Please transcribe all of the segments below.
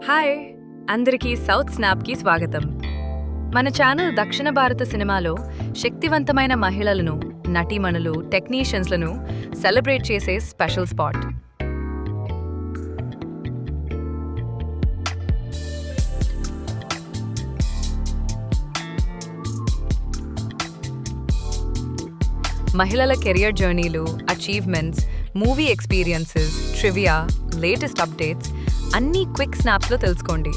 Hi అందరికీ south స్నాప్కి స్వాగతం. మన ఛానల్ దక్షిణ భారత సినిమాలో శక్తివంతమైన మహిళలను, నటీమణులు, టెక్నీషియన్స్లను సెలబ్రేట్ చేసే స్పెషల్ స్పాట్. మహిళల కెరియర్ జర్నీలు, achievements, movie experiences, trivia, latest updates అన్నీ క్విక్ స్నాప్స్లో తెలుసుకోండి.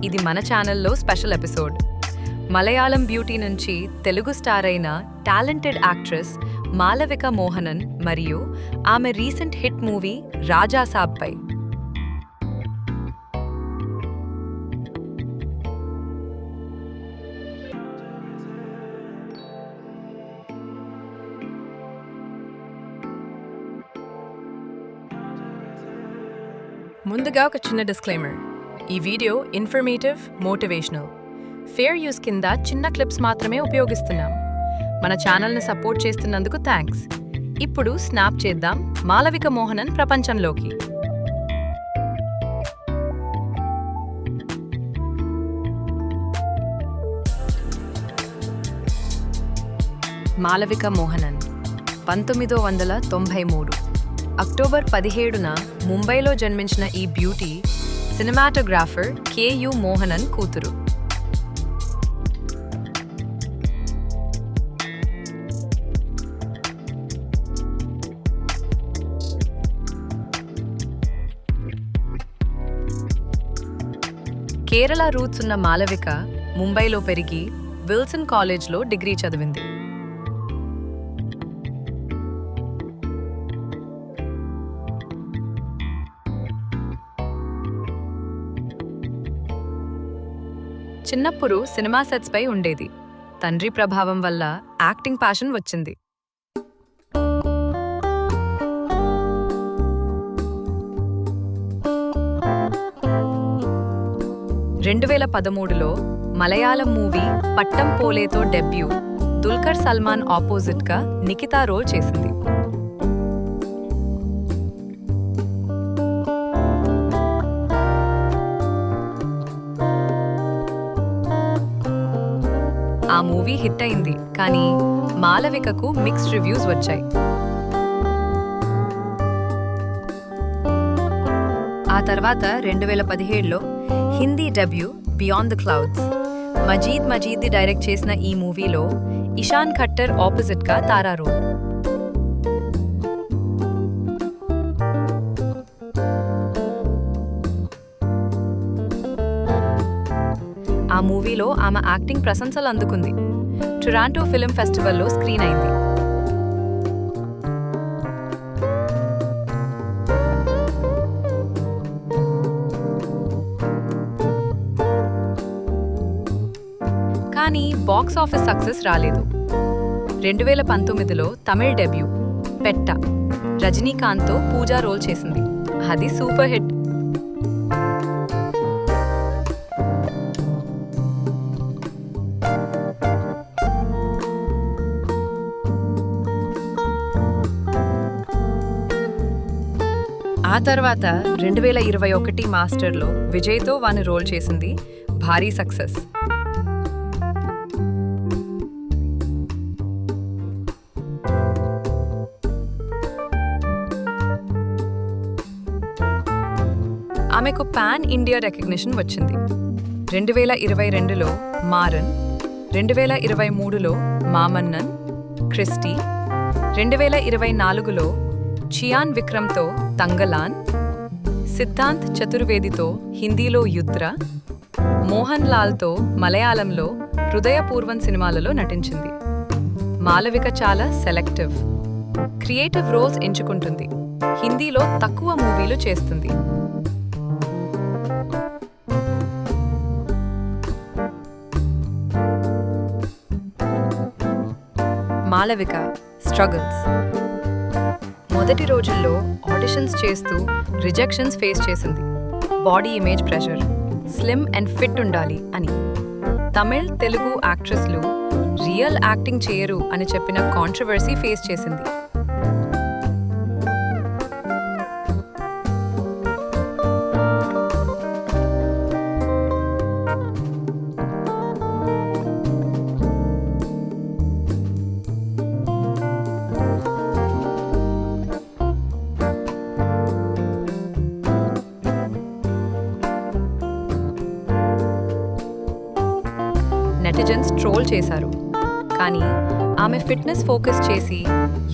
ఇది మన ఛానల్లో స్పెషల్ ఎపిసోడ్. మలయాళం బ్యూటీ నుంచి తెలుగు స్టార్ అయిన టాలెంటెడ్ యాక్ట్రెస్ మాలవిక మోహనన్ మరియు ఆమె recent hit movie Raja Saab పై. ముందుగా ఒక చిన్న డిస్క్లైమర్. ఈ video informative, motivational. Fair use కింద చిన్న క్లిప్స్ మాత్రమే ఉపయోగిస్తున్నాం. మన ఛానల్ని సపోర్ట్ చేస్తున్నందుకు థ్యాంక్స్. ఇప్పుడు స్నాప్ చేద్దాం మాలవిక మోహనన్ ప్రపంచంలోకి. మాలవిక మోహనన్ 1993 అక్టోబర్ 17న ముంబైలో జన్మించిన ఈ బ్యూటీ సినిమాటోగ్రాఫర్ కెయు మోహనన్ కూతురు. కేరళ రూట్స్ ఉన్న మాలవిక ముంబైలో పెరిగి విల్సన్ కాలేజ్లో డిగ్రీ చదివింది. చిన్నప్పుడు సినిమా సెట్స్ పై ఉండేది. తండ్రి ప్రభావం వల్ల యాక్టింగ్ ప్యాషన్ వచ్చింది. 2013లో మలయాళం మూవీ పట్టం పోలేతో డెబ్యూ దుల్కర్ సల్మాన్ ఆపోజిట్గా నిఖితా రోల్ చేసింది. ఆ మూవీ హిట్ అయింది, కానీ మాలవికకు మిక్స్డ్ రివ్యూస్ వచ్చాయి. ఆ తర్వాత 2017లో Hindi debut beyond the clouds Majid direct చేసిన ఈ మూవీలో ఇషాన్ ఖట్టర్ ఆపోజిట్గా తారా రోల్. ఆ మూవీలో ఆమె యాక్టింగ్ ప్రశంసలు అందుకుంది. టొరాంటో ఫిల్మ్ ఫెస్టివల్లో స్క్రీన్ అయింది. కానీ బాక్స్ ఆఫీస్ సక్సెస్ రాలేదు. 2019లో తమిళ్ డెబ్యూ పెట్ట రజనీకాంత్తో పూజా రోల్ చేసింది. అది సూపర్ హిట్. ఆ తర్వాత 2021 మాస్టర్లో విజయ్తో వాని రోల్ చేసింది. భారీ సక్సెస్. ఆమెకు పాన్ ఇండియా రికగ్నిషన్ వచ్చింది. 2022లో మారన్, 2023లో మామన్నన్, క్రిస్టీ, 2024లో చియాన్ విక్రమ్తో తంగలాన్, సిద్ధాంత్ చతుర్వేదితో హిందీలో యుద్ర, మోహన్ లాల్తో మలయాళంలో హృదయపూర్వం సినిమాలలో నటించింది. మాలవిక చాలా సెలెక్టివ్, క్రియేటివ్ రోల్స్ ఎంచుకుంటుంది. హిందీలో తక్కువ మూవీలు చేస్తుంది. మాలవిక స్ట్రగుల్స్. మొదటి రోజుల్లో ఆడిషన్స్ చేస్తూ రిజెక్షన్స్ ఫేస్ చేసింది. Body image pressure, slim and fit ఉండాలి అని. తమిళ్, తెలుగు యాక్ట్రెస్లు రియల్ యాక్టింగ్ చేయరు అని చెప్పిన కాంట్రవర్సీ ఫేస్ చేసింది. నెటిజన్స్ ట్రోల్ చేశారు. కానీ ఆమె ఫిట్నెస్ ఫోకస్ చేసి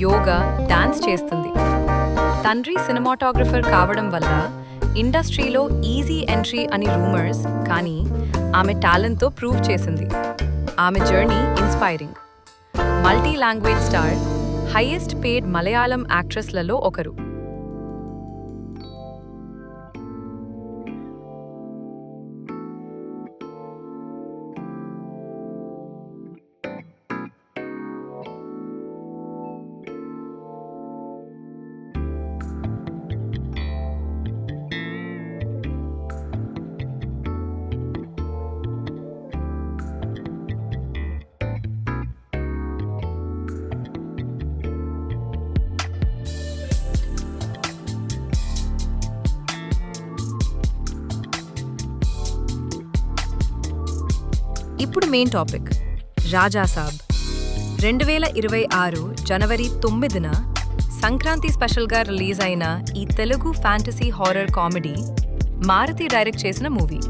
యోగా, డాన్స్ చేస్తుంది. తండ్రి సినిమాటోగ్రఫర్ కావడం వల్ల ఇండస్ట్రీలో ఈజీ ఎంట్రీ అని రూమర్స్, కానీ ఆమె టాలెంట్తో ప్రూవ్ చేసింది. ఆమె journey inspiring. Multi language star, highest paid Malayalam యాక్ట్రెస్లలో ఒకరు. ఇప్పుడు మెయిన్ టాపిక్, రాజాసాబ్. 2026 జనవరి 9న సంక్రాంతి స్పెషల్గా రిలీజ్ అయిన ఈ Telugu fantasy horror comedy Maruti direct చేసిన మూవీ.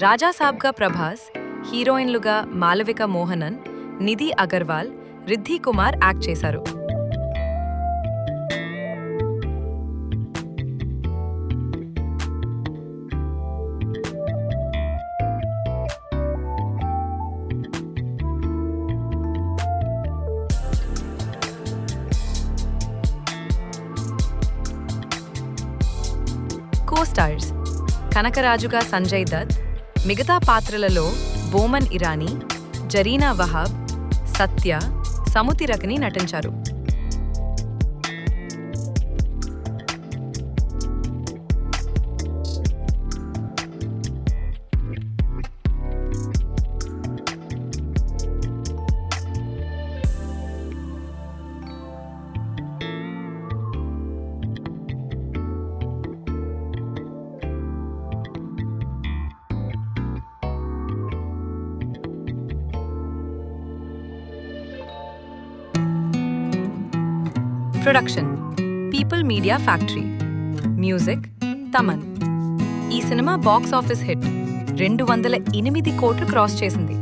రాజాసాబ్గా ప్రభాస్, హీరోయిన్లుగా మాలవిక మోహనన్, నిధి అగర్వాల్, రిద్ధి కుమార్ యాక్ట్ చేశారు. కో-స్టార్స్ కనకరాజుగా సంజయ్ దత్, మిగతా పాత్రలలో బోమన్ ఇరానీ, జరీనా వహాబ్, సత్య, సముతిరకని నటించారు. Production people media factory. Music Thaman. ఈ సినిమా బాక్స్ ఆఫీస్ హిట్ 208 కోట్లు క్రాస్ చేసింది.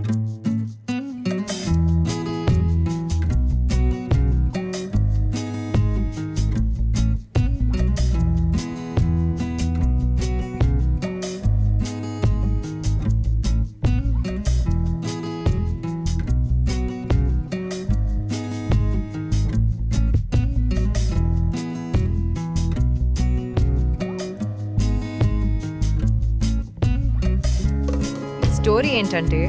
స్టోరీ ఏంటంటే,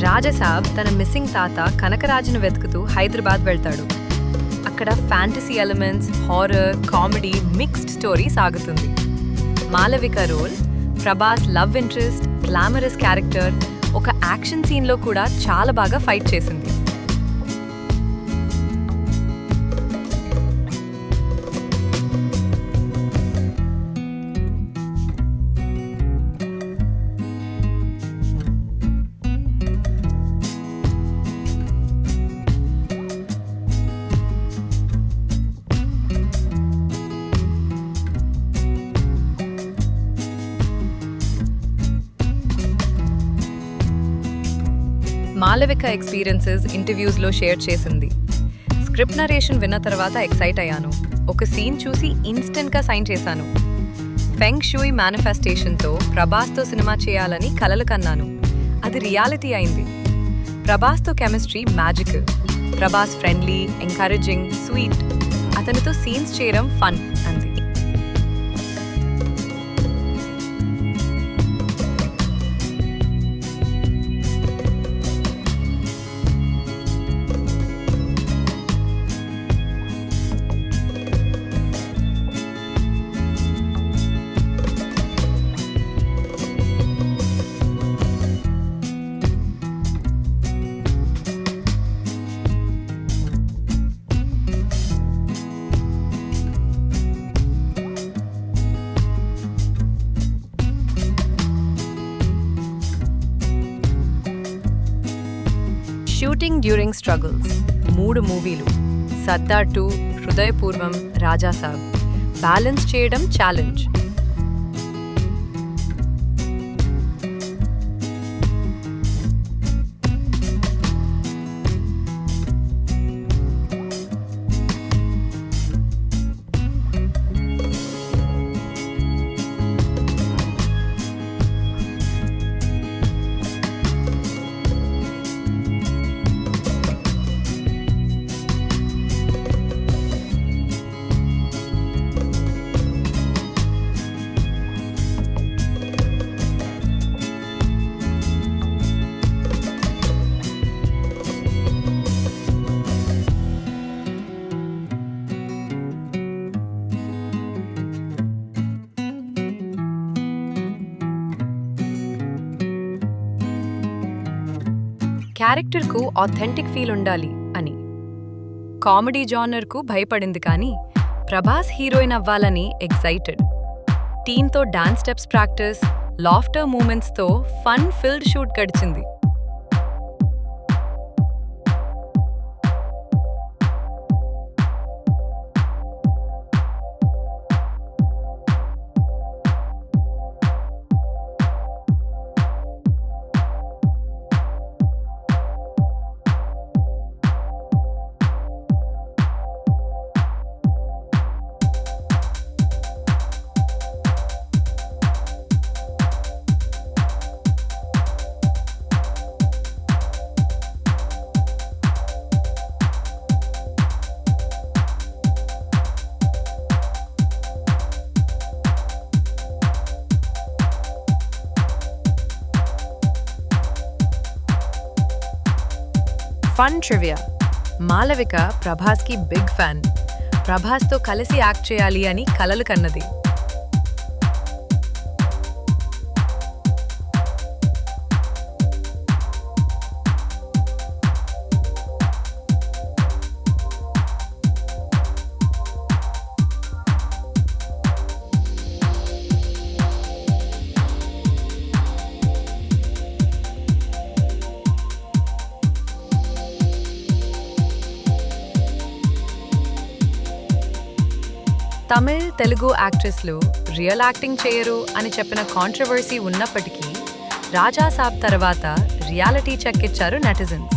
రాజాసాబ్ తన మిస్సింగ్ తాత కనకరాజును వెతుకుతూ హైదరాబాద్ వెళ్తాడు. అక్కడ fantasy elements, horror, comedy mixed story సాగుతుంది. Malavika role, Prabhas love interest, glamorous character, ఒక యాక్షన్ సీన్లో కూడా చాలా బాగా ఫైట్ చేసింది. మాలవిక ఎక్స్పీరియన్సెస్ ఇంటర్వ్యూస్లో షేర్ చేసింది. స్క్రిప్ట్ నరేషన్ విన్న తర్వాత ఎక్సైట్ అయ్యాను. ఒక సీన్ చూసి ఇన్స్టెంట్గా సైన్ చేశాను. ఫెంగ్ షూయి మేనిఫెస్టేషన్తో ప్రభాస్తో సినిమా చేయాలని కలలు కన్నాను. అది రియాలిటీ అయింది. ప్రభాస్తో chemistry magical. Prabhas friendly, encouraging, sweet. అతనితో సీన్స్ చేయడం ఫన్ అంది. షూటింగ్ డ్యూరింగ్ స్ట్రగుల్స్ 3 మూవీలు, సర్దార్ 2, హృదయపూర్వం, రాజాసాబ్. బ్యాలెన్స్ చేయడం ఛాలెంజ్. క్యారెక్టర్కు ఆథెంటిక్ ఫీల్ ఉండాలి అని. కామెడీ జానర్కు భయపడింది కానీ ప్రభాస్ హీరోయిన్ అవ్వాలని ఎక్సైటెడ్. టీంతో డాన్స్ స్టెప్స్ ప్రాక్టీస్, లాఫ్టర్ మూమెంట్స్తో ఫన్ ఫిల్డ్ షూట్ గడిచింది. Fun trivia. మాలవిక ప్రభాస్కి బిగ్ ఫ్యాన్. ప్రభాస్తో కలిసి యాక్ట్ చేయాలి అని కలలు కన్నది. తమిళ్, తెలుగు యాక్ట్రెస్లు రియల్ యాక్టింగ్ చేయరు అని చెప్పిన కాంట్రవర్సీ ఉన్నప్పటికీ రాజాసాబ్ తర్వాత రియాలిటీ చెక్ ఇచ్చారు నెటిజన్స్.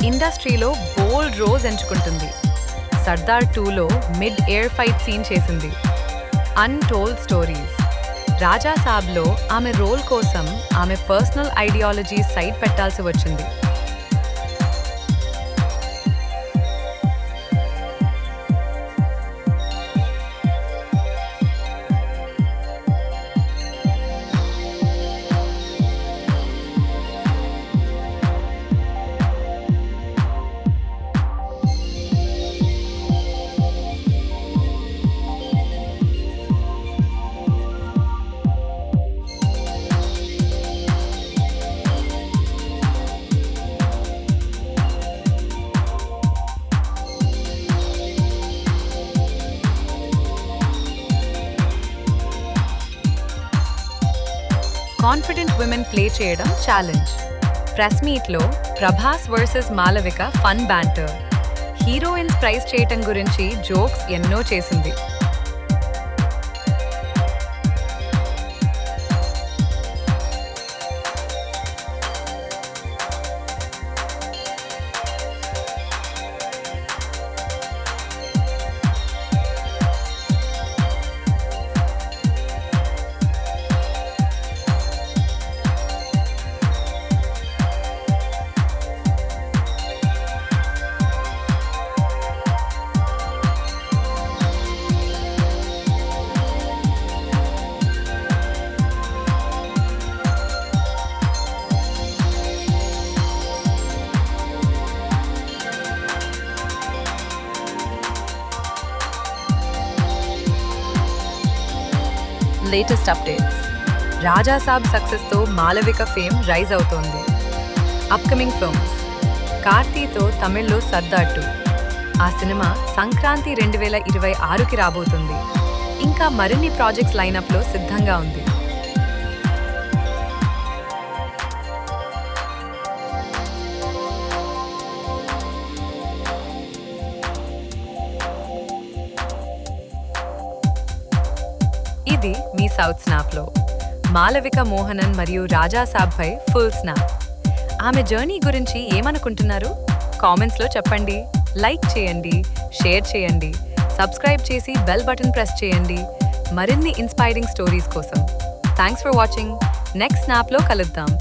ఇండస్ట్రీలో బోల్డ్ రోజ్ ఎంచుకుంటుంది. సర్దార్ 2లో మిడ్ ఎయిర్ ఫైట్ సీన్ చేసింది. Untold stories. రాజాసాబ్లో ఆమె రోల్ కోసం ఆమె పర్సనల్ ఐడియాలజీ సైడ్ పెట్టాల్సి వచ్చింది. కాన్ఫిడెంట్ విమెన్ ప్లే చేయడం ఛాలెంజ్. ప్రెస్ మీట్లో Prabhas versus Malavika fun banter. Heroines praise చేయటం గురించి జోక్స్ ఎన్నో చేసింది. Latest updates. రాజా సాబ్ సక్సెస్తో మాలవిక ఫేమ్ రైజ్ అవుతోంది. Upcoming films. కార్తీతో తమిళ్లో సర్దార్ 2. ఆ సినిమా సంక్రాంతి 2026కి రాబోతుంది. ఇంకా మరిన్ని ప్రాజెక్ట్స్ లైనప్లో సిద్ధంగా ఉంది. ఇది మీ సౌత్ స్నాప్లో మాలవిక మోహనన్ మరియు రాజా సాబ్పై ఫుల్ స్నాప్. ఆమె జర్నీ గురించి ఏమనుకుంటున్నారు? కామెంట్స్లో చెప్పండి. లైక్ చేయండి, షేర్ చేయండి, సబ్స్క్రైబ్ చేసి బెల్ బటన్ ప్రెస్ చేయండి మరిన్ని ఇన్స్పైరింగ్ స్టోరీస్ కోసం. Thanks for watching. నెక్స్ట్ స్నాప్లో కలుద్దాం.